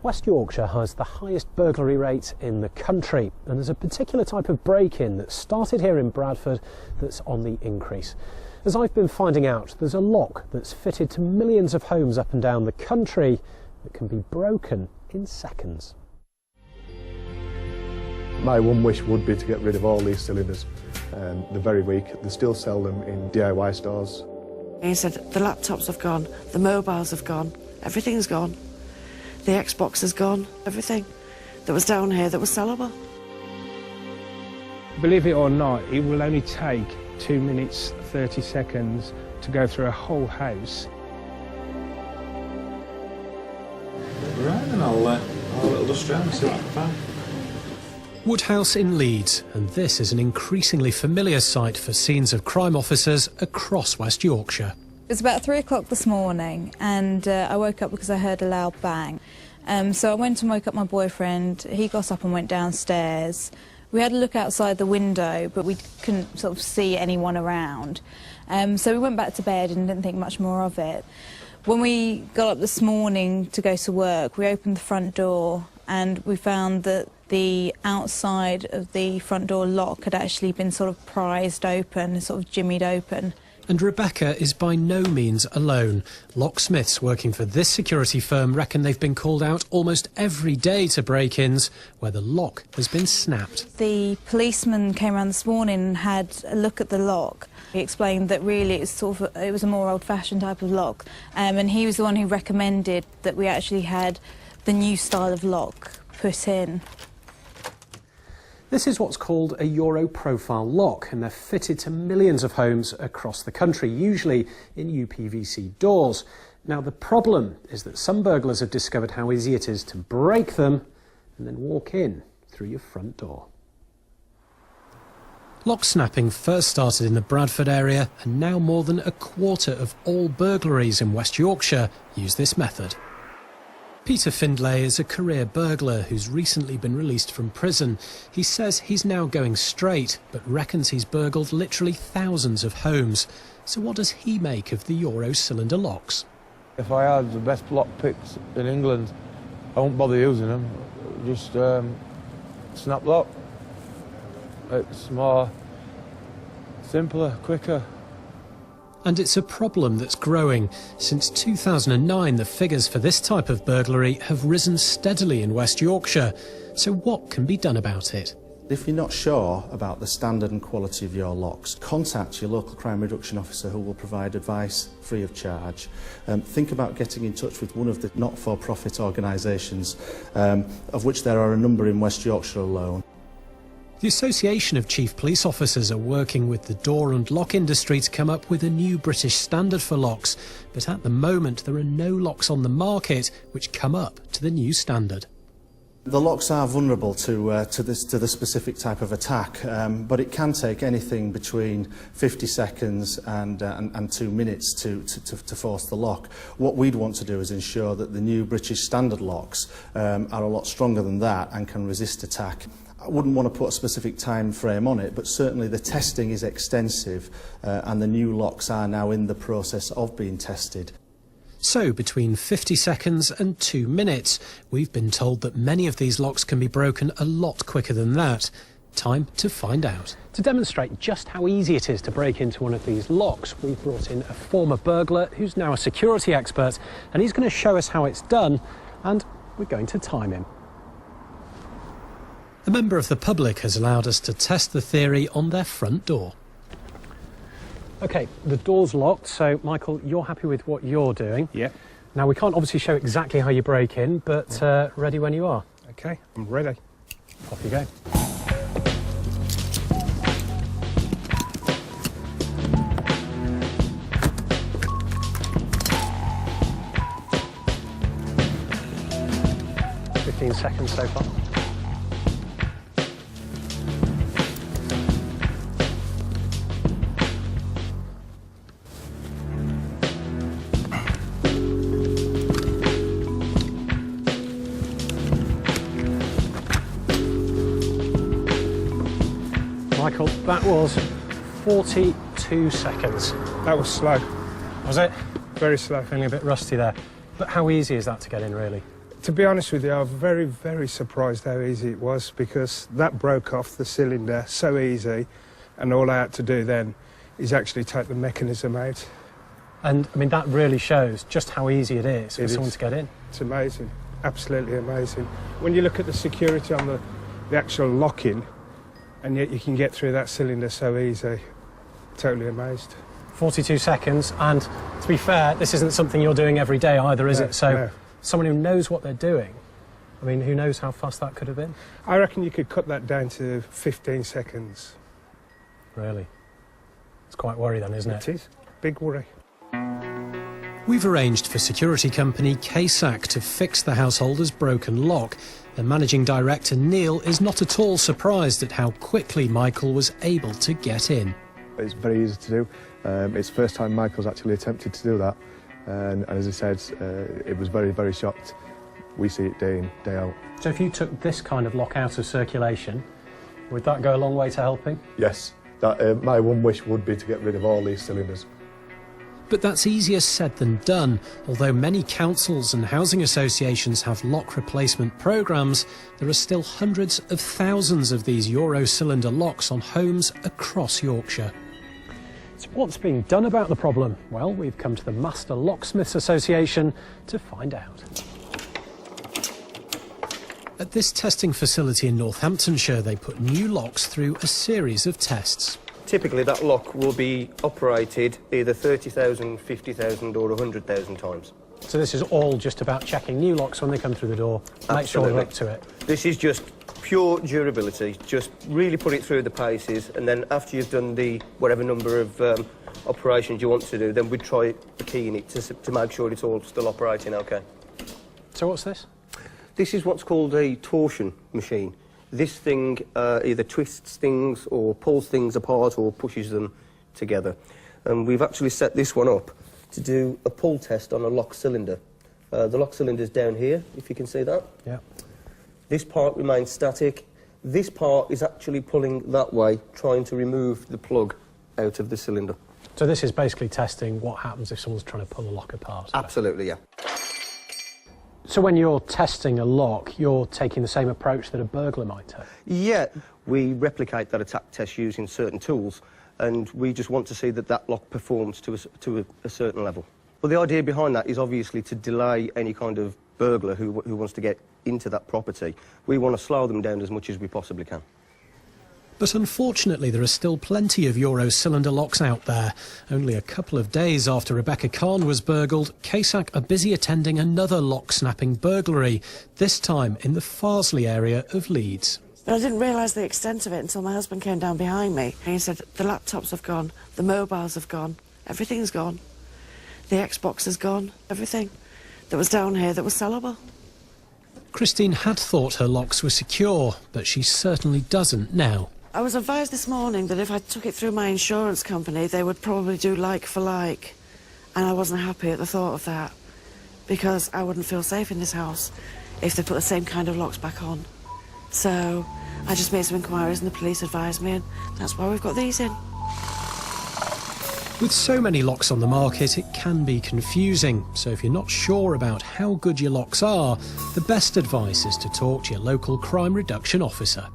West Yorkshire has the highest burglary rate in the country, and there's a particular type of break-in that started here in Bradford that's on the increase. As I've been finding out, there's a lock that's fitted to millions of homes up and down the country that can be broken in seconds. My one wish would be to get rid of all these cylinders. They're very weak. They still sell them in DIY stores. He said the laptops have gone, the mobiles have gone, everything's gone. The Xbox is gone, everything that was down here that was sellable. Believe it or not, it will only take 2 minutes, 30 seconds to go through a whole house. Right, and I'll have a little dust around and see what I can find. Woodhouse in Leeds, and this is an increasingly familiar sight for scenes of crime officers across West Yorkshire. It was about 3 o'clock this morning, and I woke up because I heard a loud bang. So I went and woke up my boyfriend. He got up and went downstairs. We had a look outside the window, but we couldn't sort of see anyone around. So we went back to bed and didn't think much more of it. When we got up this morning to go to work, we opened the front door and we found that the outside of the front door lock had actually been sort of prized open, sort of jimmied open. And Rebecca is by no means alone. Locksmiths working for this security firm reckon they've been called out almost every day to break-ins where the lock has been snapped. The policeman came around this morning and had a look at the lock. He explained that really it was a more old-fashioned type of lock, and he was the one who recommended that we actually had the new style of lock put in. This is what's called a Euro profile lock, and they're fitted to millions of homes across the country, usually in UPVC doors. Now, the problem is that some burglars have discovered how easy it is to break them and then walk in through your front door. Lock snapping first started in the Bradford area, and now more than a quarter of all burglaries in West Yorkshire use this method. Peter Findlay is a career burglar who's recently been released from prison. He says he's now going straight, but reckons he's burgled literally thousands of homes. So what does he make of the Euro cylinder locks? If I had the best lock picks in England, I won't bother using them. Just snap lock. It's more simpler, quicker. And it's a problem that's growing. Since 2009, the figures for this type of burglary have risen steadily in West Yorkshire. So what can be done about it? If you're not sure about the standard and quality of your locks, contact your local crime reduction officer who will provide advice free of charge. Think about getting in touch with one of the not-for-profit organisations, of which there are a number in West Yorkshire alone. The Association of Chief Police Officers are working with the door and lock industry to come up with a new British standard for locks, but at the moment there are no locks on the market which come up to the new standard. The locks are vulnerable to the specific type of attack, but it can take anything between 50 seconds and 2 minutes to force the lock. What we'd want to do is ensure that the new British standard locks are a lot stronger than that and can resist attack. I wouldn't want to put a specific time frame on it, but certainly the testing is extensive and the new locks are now in the process of being tested. So, between 50 seconds and 2 minutes, we've been told that many of these locks can be broken a lot quicker than that. Time to find out. To demonstrate just how easy it is to break into one of these locks, we've brought in a former burglar who's now a security expert, and he's going to show us how it's done, and we're going to time him. A member of the public has allowed us to test the theory on their front door. OK, the door's locked, so, Michael, you're happy with what you're doing? Yeah. Now, we can't obviously show exactly how you break in, but ready when you are. OK, I'm ready. Off you go. "15 seconds so far. Michael, that was 42 seconds. That was slow. Was it? Very slow. Feeling a bit rusty there. But how easy is that to get in, really? To be honest with you, I'm very, very surprised how easy it was, because that broke off the cylinder so easy, and all I had to do then is actually take the mechanism out. And, I mean, that really shows just how easy it is for someone to get in. It's amazing, absolutely amazing. When you look at the security on the actual lock-in, and yet you can get through that cylinder so easy, totally amazed. 42 seconds, and to be fair, this isn't something you're doing every day either, is it? So, no. Someone who knows what they're doing, I mean, who knows how fast that could have been? I reckon you could cut that down to 15 seconds. Really? It's quite worry then, isn't it? It is. Big worry. We've arranged for security company KSAC to fix the householder's broken lock. The managing director, Neil, is not at all surprised at how quickly Michael was able to get in. It's very easy to do. It's the first time Michael's actually attempted to do that. And as I said, it was very, very shocked. We see it day in, day out. So if you took this kind of lock out of circulation, would that go a long way to helping? Yes, my one wish would be to get rid of all these cylinders. But that's easier said than done. Although many councils and housing associations have lock replacement programmes, there are still hundreds of thousands of these Euro cylinder locks on homes across Yorkshire. So what's being done about the problem? Well, we've come to the Master Locksmiths Association to find out. At this testing facility in Northamptonshire, they put new locks through a series of tests. Typically that lock will be operated either 30,000, 50,000 or 100,000 times. So this is all just about checking new locks when they come through the door, make sure they're up to it. This is just pure durability, just really put it through the paces, and then after you've done the whatever number of operations you want to do, then we'd try the key in it to make sure it's all still operating okay. So what's this? This is what's called a torsion machine. This thing either twists things or pulls things apart or pushes them together. And we've actually set this one up to do a pull test on a lock cylinder. The lock cylinder's down here, if you can see that. Yeah. This part remains static. This part is actually pulling that way, trying to remove the plug out of the cylinder. So this is basically testing what happens if someone's trying to pull a lock apart. Absolutely, yeah. So when you're testing a lock, you're taking the same approach that a burglar might take? Yeah, we replicate that attack test using certain tools, and we just want to see that that lock performs to a certain level. Well, the idea behind that is obviously to delay any kind of burglar who wants to get into that property. We want to slow them down as much as we possibly can. But unfortunately, there are still plenty of Euro cylinder locks out there. Only a couple of days after Rebecca Khan was burgled, KSAC are busy attending another lock-snapping burglary, this time in the Farsley area of Leeds. But I didn't realise the extent of it until my husband came down behind me. And he said, the laptops have gone, the mobiles have gone, everything's gone. The Xbox has gone, everything that was down here that was sellable. Christine had thought her locks were secure, but she certainly doesn't now. I was advised this morning that if I took it through my insurance company, they would probably do like for like. And I wasn't happy at the thought of that, because I wouldn't feel safe in this house if they put the same kind of locks back on. So I just made some inquiries and the police advised me, and that's why we've got these in. With so many locks on the market, it can be confusing. So if you're not sure about how good your locks are, the best advice is to talk to your local crime reduction officer.